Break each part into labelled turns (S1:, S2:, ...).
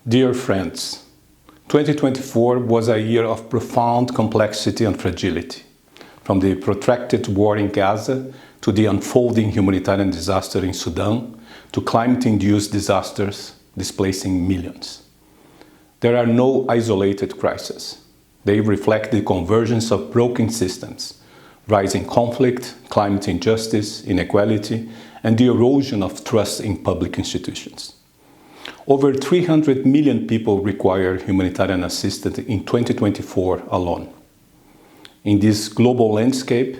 S1: Dear friends, 2024 was a year of profound complexity and fragility, from the protracted war in Gaza to the unfolding humanitarian disaster in Sudan to climate-induced disasters displacing millions. There are no isolated crises. They reflect the convergence of broken systems, rising conflict, climate injustice, inequality, and the erosion of trust in public institutions. Over 300 million people require humanitarian assistance in 2024 alone. In this global landscape,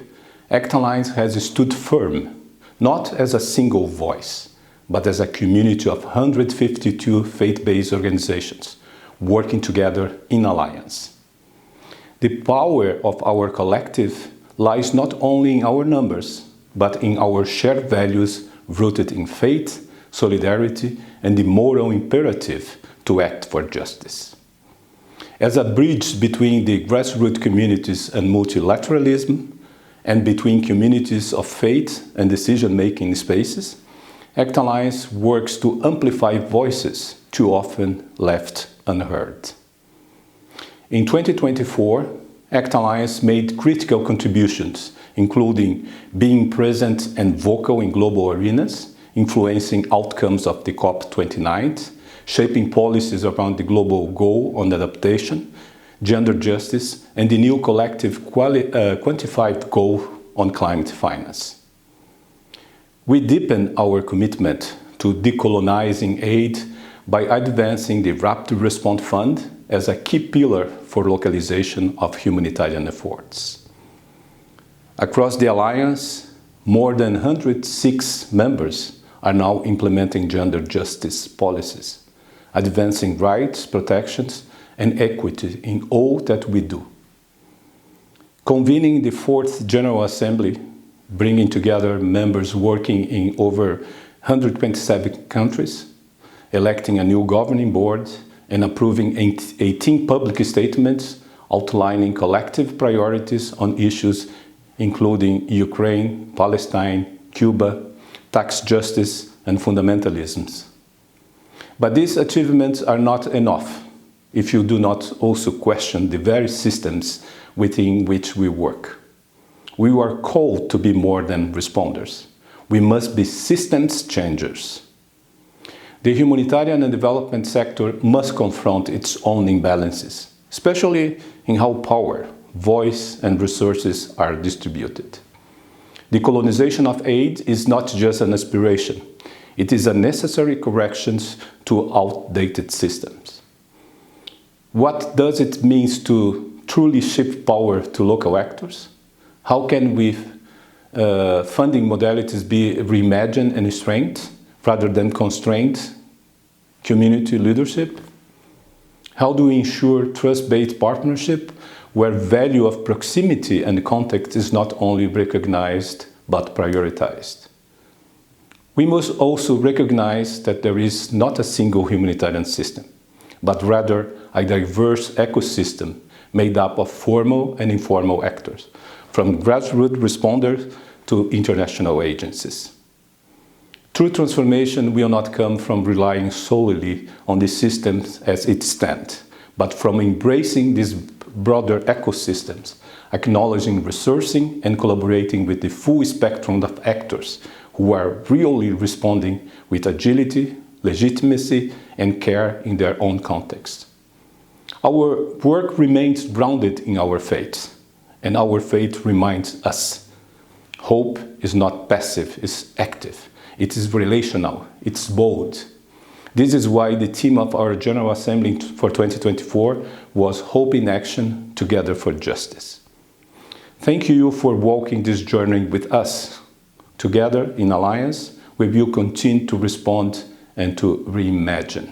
S1: ACT Alliance has stood firm, not as a single voice, but as a community of 152 faith-based organizations working together in alliance. The power of our collective lies not only in our numbers, but in our shared values rooted in faith, solidarity, and the moral imperative to act for justice. As a bridge between the grassroots communities and multilateralism, and between communities of faith and decision-making spaces, ACT Alliance works to amplify voices too often left unheard. In 2024, ACT Alliance made critical contributions, including being present and vocal in global arenas, influencing outcomes of the COP29, shaping policies around the global goal on adaptation, gender justice, and the new collective quantified goal on climate finance. We deepen our commitment to decolonizing aid by advancing the Rapid Response Fund as a key pillar for localization of humanitarian efforts. Across the Alliance, more than 106 members are now implementing gender justice policies, advancing rights, protections, and equity in all that we do. Convening the 4th General Assembly, bringing together members working in over 127 countries, electing a new governing board, and approving 18 public statements outlining collective priorities on issues including Ukraine, Palestine, Cuba, tax justice, and fundamentalisms. But these achievements are not enough if you do not also question the very systems within which we work. We are called to be more than responders. We must be systems changers. The humanitarian and development sector must confront its own imbalances, especially in how power, voice, and resources are distributed. Decolonization of aid is not just an aspiration. It is a necessary correction to outdated systems. What does it mean to truly shift power to local actors? How can funding modalities be reimagined and strengthened rather than constrained community leadership? How do we ensure trust-based partnership where value of proximity and contact is not only recognized but prioritized? We must also recognize that there is not a single humanitarian system, but rather a diverse ecosystem made up of formal and informal actors, from grassroots responders to international agencies. True transformation will not come from relying solely on the systems as it stands, but from embracing these broader ecosystems, acknowledging resourcing and collaborating with the full spectrum of actors who are really responding with agility, legitimacy, and care in their own context. Our work remains grounded in our faith, and our faith reminds us. Hope is not passive, it's active. It is relational, it's bold. This is why the theme of our General Assembly for 2024 was Hope in Action, Together for Justice. Thank you for walking this journey with us. Together in alliance, we will continue to respond and to reimagine.